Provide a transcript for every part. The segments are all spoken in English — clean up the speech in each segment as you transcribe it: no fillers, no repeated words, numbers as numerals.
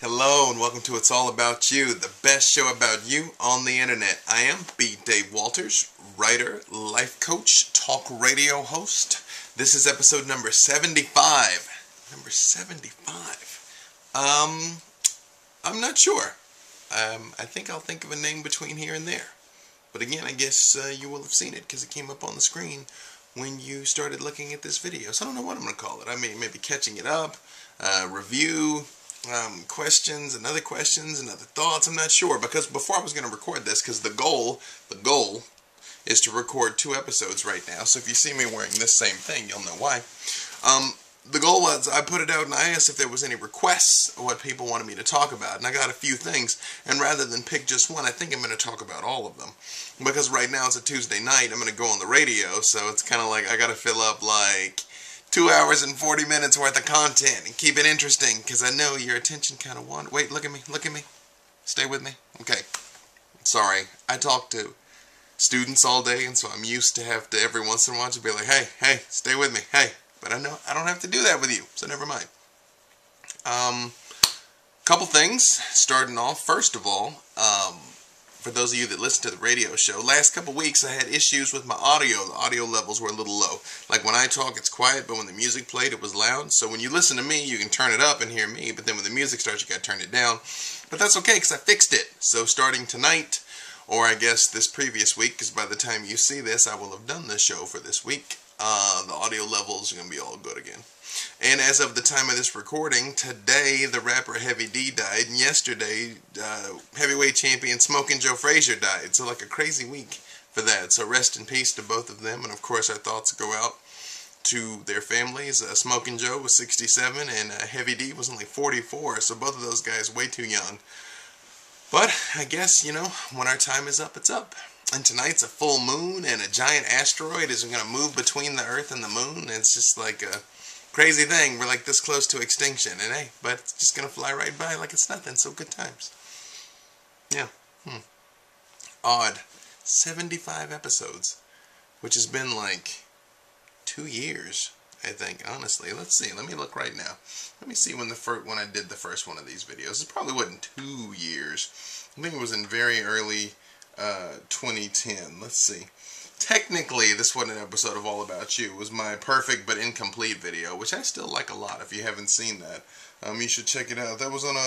Hello and welcome to It's All About You, the best show about you on the internet. I am B. Dave Walters, writer, life coach, talk radio host. This is episode number 75. Number 75. I'm not sure. I think I'll think of a name between here and there. But again, I guess you will have seen it because it came up on the screen when you started looking at this video. So I don't know what I'm going to call it. I mean, maybe catching it up, review, questions, and other thoughts. I'm not sure, because before I was going to record this, because the goal is to record 2 episodes right now. So if you see me wearing this same thing, you'll know why. The goal was, I put it out and I asked if there was any requests of what people wanted me to talk about, and I got a few things, and rather than pick just one, I think I'm going to talk about all of them, because right now it's a Tuesday night, I'm going to go on the radio, so it's kind of like I got to fill up like 2 hours and 40 minutes worth of content and keep it interesting, because I know your attention kind of wanders. Wait, look at me, stay with me. Okay, sorry, I talk to students all day, and so I'm used to have to every once in a while to be like, hey, stay with me, hey. But I know I don't have to do that with you, so never mind. Couple things, starting off. First of all, for those of you that listen to the radio show, last couple weeks I had issues with my audio. The audio levels were a little low. Like when I talk, it's quiet, but when the music played, it was loud. So when you listen to me, you can turn it up and hear me, but then when the music starts, you gotta turn it down. But that's okay, because I fixed it. So starting tonight, or I guess this previous week, because by the time you see this, I will have done the show for this week. The audio levels are going to be all good again. And as of the time of this recording, today the rapper Heavy D died, and yesterday heavyweight champion Smokin' Joe Frazier died. So like a crazy week for that. So rest in peace to both of them, and of course our thoughts go out to their families. Smokin' Joe was 67 and Heavy D was only 44, so both of those guys way too young. But I guess, you know, when our time is up, it's up. And tonight's a full moon, and a giant asteroid is going to move between the Earth and the moon. It's just like a crazy thing. We're like this close to extinction, and hey, but it's just going to fly right by like it's nothing. So good times. Yeah. Odd. 75 episodes, which has been like 2 years, I think, honestly. Let's see. Let me look right now. Let me see when I did the first one of these videos. It probably wasn't 2 years. I think it was in very early 2010. Let's see. Technically, this wasn't an episode of All About You. It was my perfect but incomplete video, which I still like a lot. If you haven't seen that, you should check it out. That was on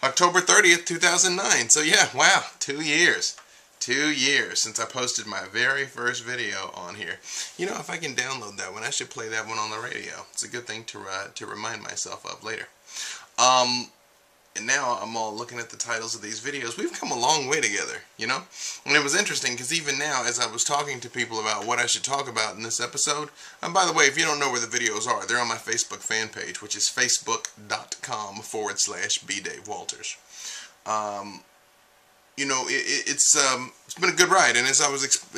October 30th, 2009. So yeah, wow, 2 years. 2 years since I posted my very first video on here. You know, if I can download that one, I should play that one on the radio. It's a good thing to remind myself of later. And now I'm all looking at the titles of these videos. We've come a long way together, you know? And it was interesting because even now, as I was talking to people about what I should talk about in this episode, and by the way, if you don't know where the videos are, they're on my Facebook fan page, which is facebook.com/BDaveWalters. You know, it's been a good ride, and as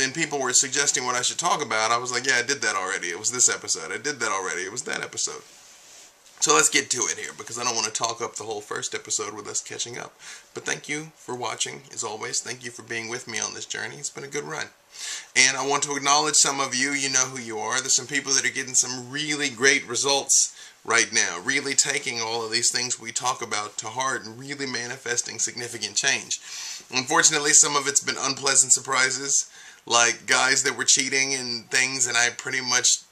and people were suggesting what I should talk about, I was like, yeah, I did that already. It was this episode. I did that already. It was that episode. So let's get to it here, because I don't want to talk up the whole first episode with us catching up. But thank you for watching, as always. Thank you for being with me on this journey. It's been a good run. And I want to acknowledge some of you. You know who you are. There's some people that are getting some really great results right now. Really taking all of these things we talk about to heart and really manifesting significant change. Unfortunately, some of it's been unpleasant surprises, like guys that were cheating and things, and I pretty much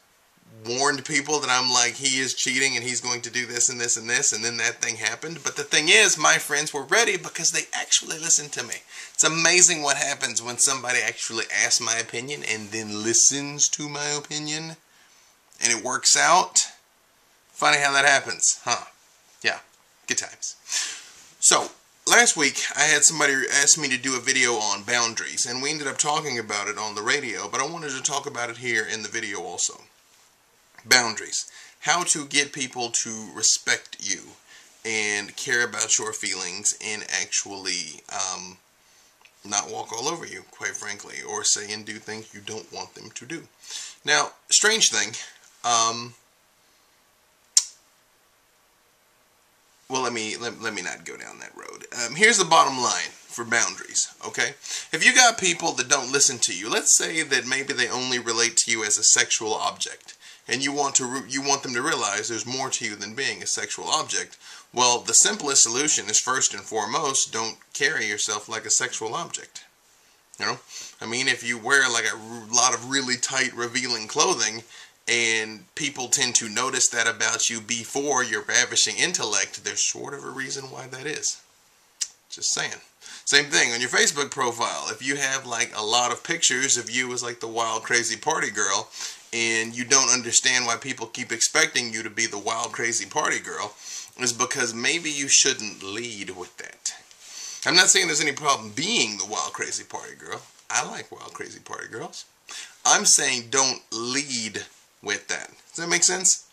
warned people that I'm like, he is cheating and he's going to do this and this and this, and then that thing happened. But the thing is, my friends were ready because they actually listened to me. It's amazing what happens when somebody actually asks my opinion and then listens to my opinion, and it works out. Funny how that happens, huh? Yeah, good times. So last week I had somebody ask me to do a video on boundaries, and we ended up talking about it on the radio, but I wanted to talk about it here in the video also. Boundaries. How to get people to respect you and care about your feelings and actually not walk all over you, quite frankly, or say and do things you don't want them to do. Now, strange thing, well, let me not go down that road. Here's the bottom line for boundaries, okay? If you got people that don't listen to you, let's say that maybe they only relate to you as a sexual object, and you want them to realize there's more to you than being a sexual object. Well, the simplest solution is, first and foremost, don't carry yourself like a sexual object. You know, I mean, if you wear like a lot of really tight, revealing clothing, and people tend to notice that about you before your ravishing intellect, there's sort of a reason why that is. Just saying. Same thing on your Facebook profile. If you have like a lot of pictures of you as like the wild, crazy party girl, and you don't understand why people keep expecting you to be the wild, crazy party girl, is because maybe you shouldn't lead with that. I'm not saying there's any problem being the wild, crazy party girl. I like wild, crazy party girls. I'm saying don't lead with that. Does that make sense?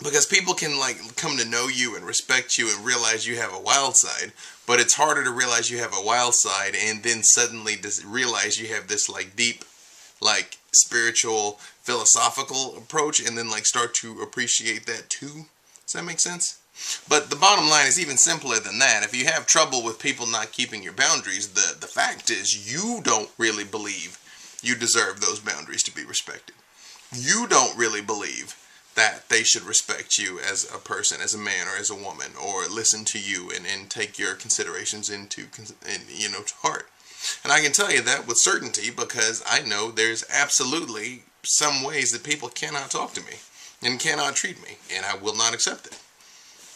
Because people can like come to know you and respect you and realize you have a wild side, but it's harder to realize you have a wild side and then suddenly realize you have this like deep, like spiritual, philosophical approach, and then like start to appreciate that too. Does that make sense? But the bottom line is even simpler than that. If you have trouble with people not keeping your boundaries, the fact is you don't really believe you deserve those boundaries to be respected. You don't really believe that they should respect you as a person, as a man or as a woman, or listen to you and take your considerations to heart. And I can tell you that with certainty because I know there's absolutely some ways that people cannot talk to me and cannot treat me, and I will not accept it.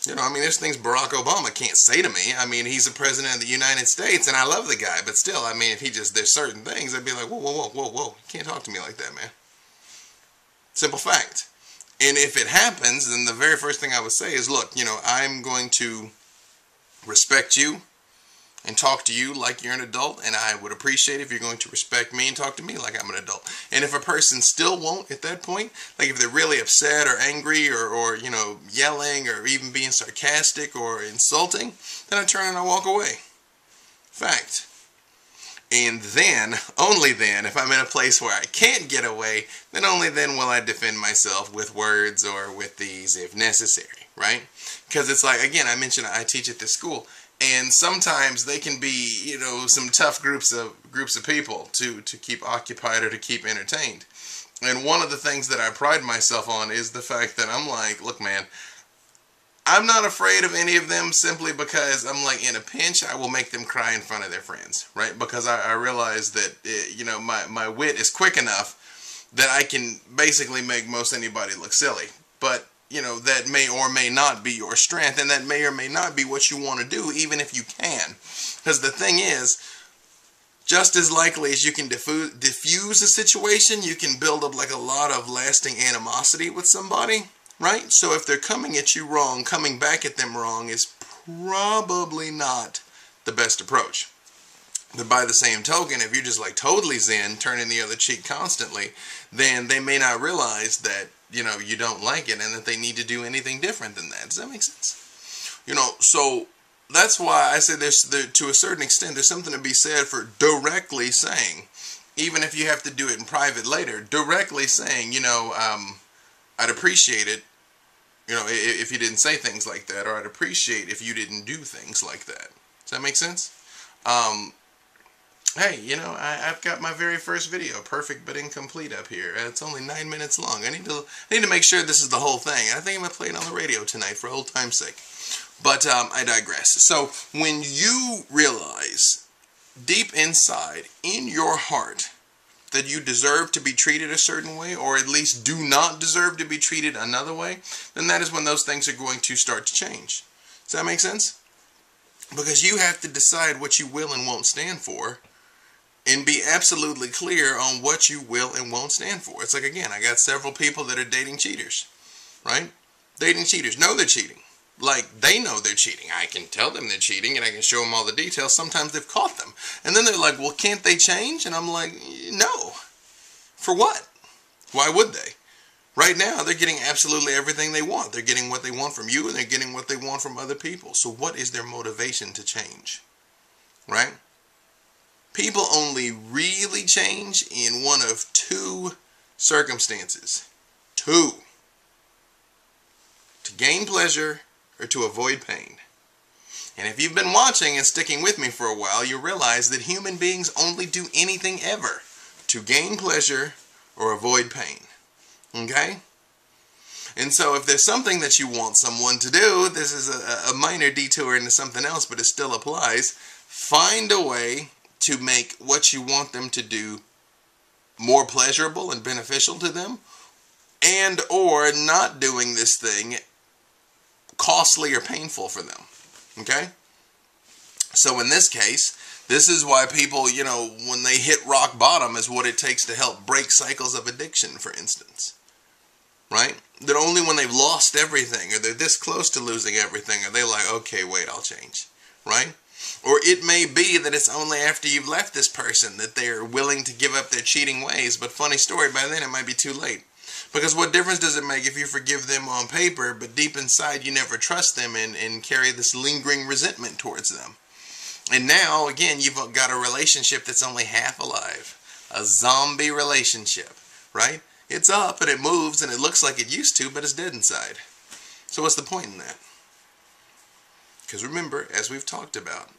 You know, I mean, there's things Barack Obama can't say to me. I mean, he's the president of the United States, and I love the guy, but still, I mean, if there's certain things, I'd be like, whoa, whoa, whoa, whoa, whoa, you can't talk to me like that, man. Simple fact. And if it happens, then the very first thing I would say is, look, you know, I'm going to respect you and talk to you like you're an adult, and I would appreciate if you're going to respect me and talk to me like I'm an adult. And if a person still won't at that point, like if they're really upset or angry or you know, yelling or even being sarcastic or insulting, then I turn and I walk away. Fact. And then, only then, if I'm in a place where I can't get away, then only then will I defend myself with words or with these if necessary, right? Because it's like, again, I mentioned I teach at this school, and sometimes they can be, you know, some tough groups of people to keep occupied or to keep entertained. And one of the things that I pride myself on is the fact that I'm like, look, man, I'm not afraid of any of them simply because I'm like, in a pinch, I will make them cry in front of their friends, right? Because I realize that, you know, my wit is quick enough that I can basically make most anybody look silly. But, you know, that may or may not be your strength, and that may or may not be what you want to do, even if you can. Because the thing is, just as likely as you can diffuse a situation, you can build up like a lot of lasting animosity with somebody. Right? So if they're coming at you wrong, coming back at them wrong is probably not the best approach. But by the same token, if you're just like totally zen, turning the other cheek constantly, then they may not realize that, you know, you don't like it and that they need to do anything different than that. Does that make sense? You know, so that's why I say to a certain extent, there's something to be said for directly saying, even if you have to do it in private later, directly saying, you know, I'd appreciate it, you know, if you didn't say things like that, or I'd appreciate if you didn't do things like that. Does that make sense? Hey, you know, I've got my very first video, perfect but incomplete, up here. It's only 9 minutes long. I need to make sure this is the whole thing. I think I'm gonna play it on the radio tonight for old time's sake. But I digress. So when you realize deep inside in your heart that you deserve to be treated a certain way, or at least do not deserve to be treated another way, then that is when those things are going to start to change. Does that make sense? Because you have to decide what you will and won't stand for, and be absolutely clear on what you will and won't stand for. It's like, again, I got several people that are dating cheaters, right? Dating cheaters know they're cheating. Like, they know they're cheating. I can tell them they're cheating, and I can show them all the details. Sometimes they've caught them. And then they're like, well, can't they change? And I'm like, no. For what? Why would they? Right now, they're getting absolutely everything they want. They're getting what they want from you, and they're getting what they want from other people. So what is their motivation to change? Right? People only really change in one of two circumstances. Two. To gain pleasure, or to avoid pain. And if you've been watching and sticking with me for a while, you realize that human beings only do anything ever to gain pleasure or avoid pain. Okay? And so if there's something that you want someone to do, this is a minor detour into something else, but it still applies. Find a way to make what you want them to do more pleasurable and beneficial to them, and or not doing this thing costly or painful for them. Okay? So in this case, this is why people, when they hit rock bottom, is what it takes to help break cycles of addiction, for instance. Right? That only when they've lost everything, or they're this close to losing everything, are they like, okay, wait, I'll change. Right? Or it may be that it's only after you've left this person that they're willing to give up their cheating ways. But funny story, by then it might be too late. Because what difference does it make if you forgive them on paper, but deep inside you never trust them and carry this lingering resentment towards them? And now, again, you've got a relationship that's only half alive. A zombie relationship, right? It's up and it moves and it looks like it used to, but it's dead inside. So what's the point in that? Because remember, as we've talked about,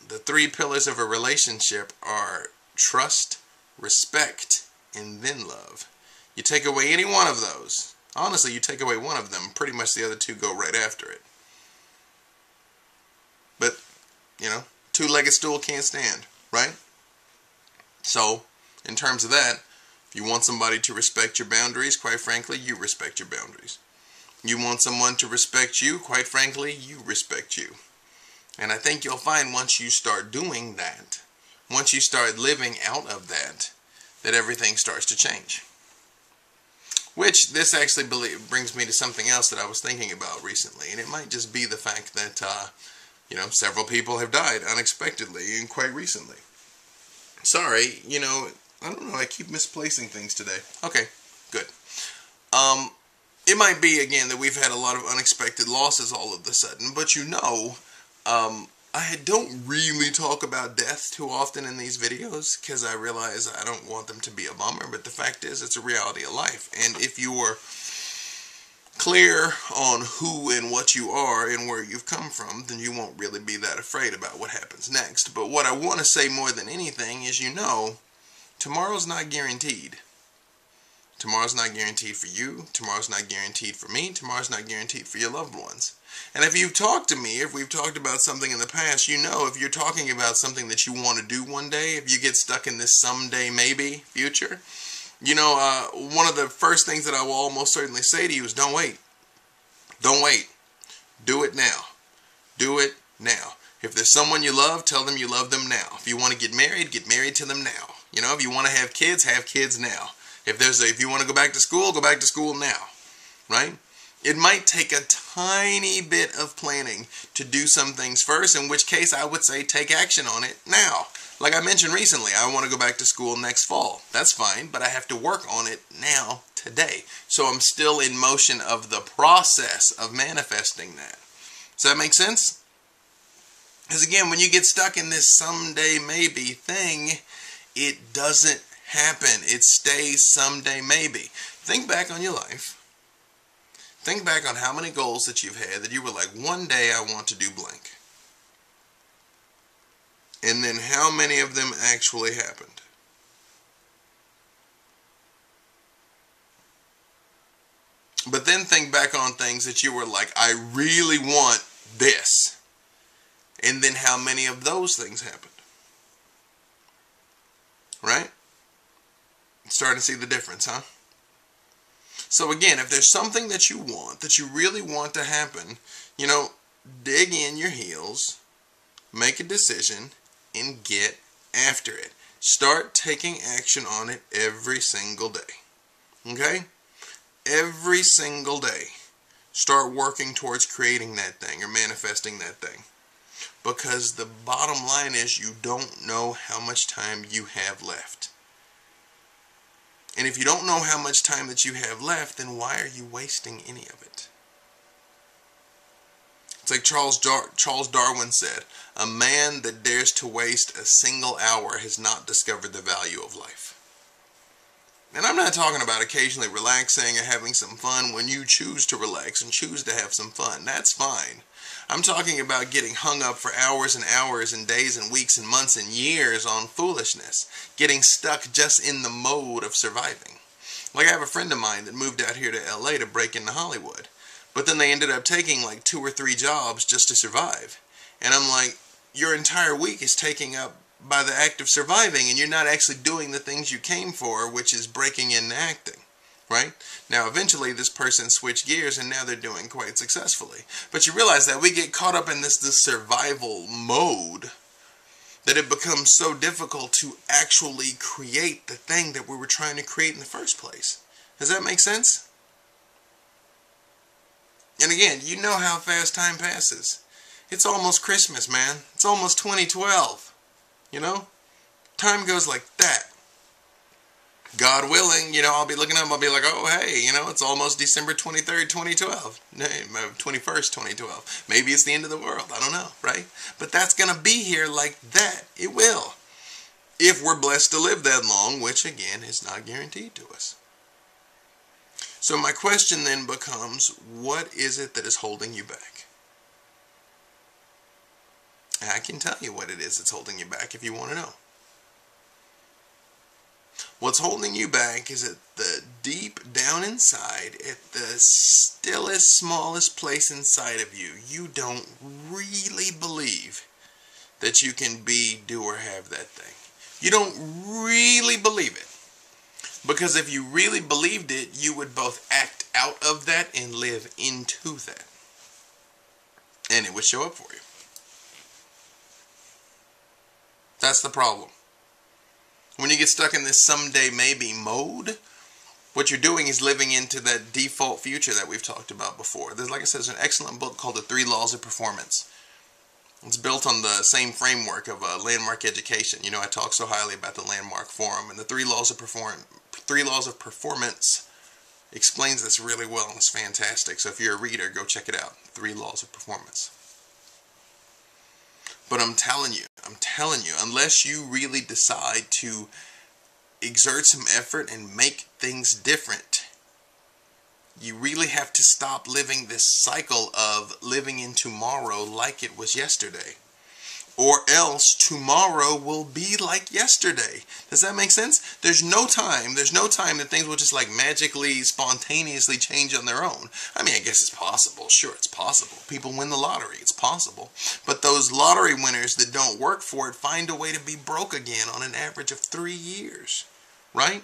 the 3 pillars of a relationship are trust, respect, and then love. You take away any one of those. Honestly, you take away one of them, pretty much the other 2 go right after it. But, 2-legged stool can't stand, right? So, in terms of that, if you want somebody to respect your boundaries, quite frankly, you respect your boundaries. You want someone to respect you, quite frankly, you respect you. And I think you'll find once you start doing that, once you start living out of that, that everything starts to change. Which, this actually brings me to something else that I was thinking about recently. And it might just be the fact that, several people have died unexpectedly and quite recently. Sorry, I don't know, I keep misplacing things today. Okay, good. It might be, again, that we've had a lot of unexpected losses all of a sudden, but I don't really talk about death too often in these videos because I realize I don't want them to be a bummer, but the fact is it's a reality of life. And if you're clear on who and what you are and where you've come from, then you won't really be that afraid about what happens next. But what I want to say more than anything is, tomorrow's not guaranteed. Tomorrow's not guaranteed for you. Tomorrow's not guaranteed for me. Tomorrow's not guaranteed for your loved ones. And if you've talked to me, if we've talked about something in the past, if you're talking about something that you want to do one day, if you get stuck in this someday maybe future, one of the first things that I will almost certainly say to you is don't wait. Don't wait. Do it now. Do it now. If there's someone you love, tell them you love them now. If you want to get married to them now. If you want to have kids now. If you want to go back to school now. Right? It might take a tiny bit of planning to do some things first, in which case I would say take action on it now. Like I mentioned recently, I want to go back to school next fall. That's fine, but I have to work on it now, today. So I'm still in motion of the process of manifesting that. Does that make sense? Because again, when you get stuck in this someday maybe thing, it doesn't happen. It stays someday maybe. Think back on your life. Think back on how many goals that you've had that you were like, one day I want to do blank. And then how many of them actually happened? But then think back on things that you were like, I really want this. And then how many of those things happened? Right? Starting to see the difference, huh? So again, if there's something that you want, that you really want to happen, dig in your heels, make a decision, and get after it. Start taking action on it every single day. Okay? Every single day. Start working towards creating that thing or manifesting that thing. Because the bottom line is you don't know how much time you have left. And if you don't know how much time that you have left, then why are you wasting any of it? It's like Charles Darwin said, a man that dares to waste a single hour has not discovered the value of life. And I'm not talking about occasionally relaxing or having some fun when you choose to relax and choose to have some fun. That's fine. I'm talking about getting hung up for hours and hours and days and weeks and months and years on foolishness. Getting stuck just in the mode of surviving. Like I have a friend of mine that moved out here to LA to break into Hollywood. But then they ended up taking like 2 or 3 jobs just to survive. And I'm like, your entire week is taken up by the act of surviving, and you're not actually doing the things you came for, which is breaking into acting. Right? Now, eventually, this person switched gears, and now they're doing quite successfully. But you realize that we get caught up in this survival mode that it becomes so difficult to actually create the thing that we were trying to create in the first place. Does that make sense? And again, you know how fast time passes. It's almost Christmas, man. It's almost 2012. You know? Time goes like that. God willing, I'll be looking up, I'll be like, oh, hey, it's almost December 23rd, 2012. 21st, 2012. Maybe it's the end of the world. I don't know, right? But that's going to be here like that. It will. If we're blessed to live that long, which, again, is not guaranteed to us. So my question then becomes, what is it that is holding you back? And I can tell you what it is that's holding you back if you want to know. What's holding you back is at the deep down inside, at the stillest, smallest place inside of you, you don't really believe that you can be, do, or have that thing. You don't really believe it. Because if you really believed it, you would both act out of that and live into that. And it would show up for you. That's the problem. When you get stuck in this someday maybe mode, what you're doing is living into that default future that we've talked about before. Like I said, there's an excellent book called The 3 Laws of Performance. It's built on the same framework of landmark education. I talk so highly about the landmark forum, and the 3 Laws of Performance explains this really well, and it's fantastic. So if you're a reader, go check it out. 3 Laws of Performance. But I'm telling you, unless you really decide to exert some effort and make things different, you really have to stop living this cycle of living in tomorrow like it was yesterday. Or else tomorrow will be like yesterday. Does that make sense? There's no time that things will just like magically, spontaneously change on their own. I mean, I guess it's possible. Sure, it's possible. People win the lottery. It's possible. But those lottery winners that don't work for it find a way to be broke again on an average of 3 years. Right?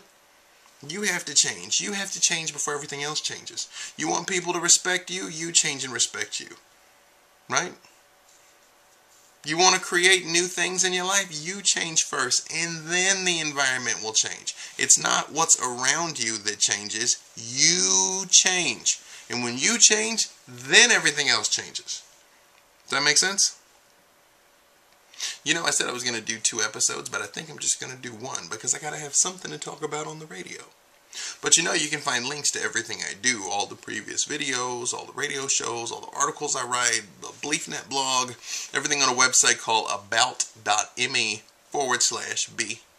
You have to change. You have to change before everything else changes. You want people to respect you, you change and respect you. Right? You want to create new things in your life, you change first, and then the environment will change. It's not what's around you that changes, you change. And when you change, then everything else changes. Does that make sense? I said I was going to do 2 episodes, but I think I'm just going to do 1 because I got to have something to talk about on the radio. But you can find links to everything I do, all the previous videos, all the radio shows, all the articles I write, the BeliefNet blog, everything on a website called about.me/B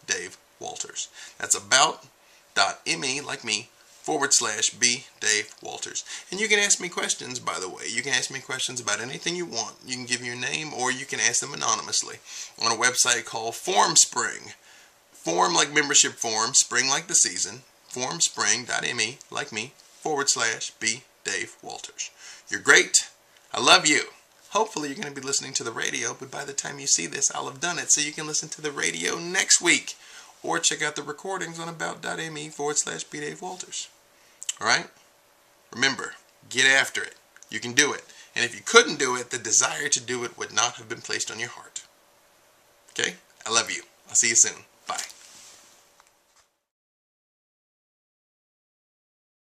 Dave Walters. That's about.me, like me, /B Dave Walters. And you can ask me questions, by the way. You can ask me questions about anything you want. You can give your name or you can ask them anonymously on a website called FormSpring. Form like membership form, spring like the season. Formspring.me, like me, /B Dave Walters. You're great. I love you. Hopefully you're going to be listening to the radio, but by the time you see this, I'll have done it, so you can listen to the radio next week. Or check out the recordings on about.me /B Dave Walters. Alright? Remember, get after it. You can do it. And if you couldn't do it, the desire to do it would not have been placed on your heart. Okay? I love you. I'll see you soon.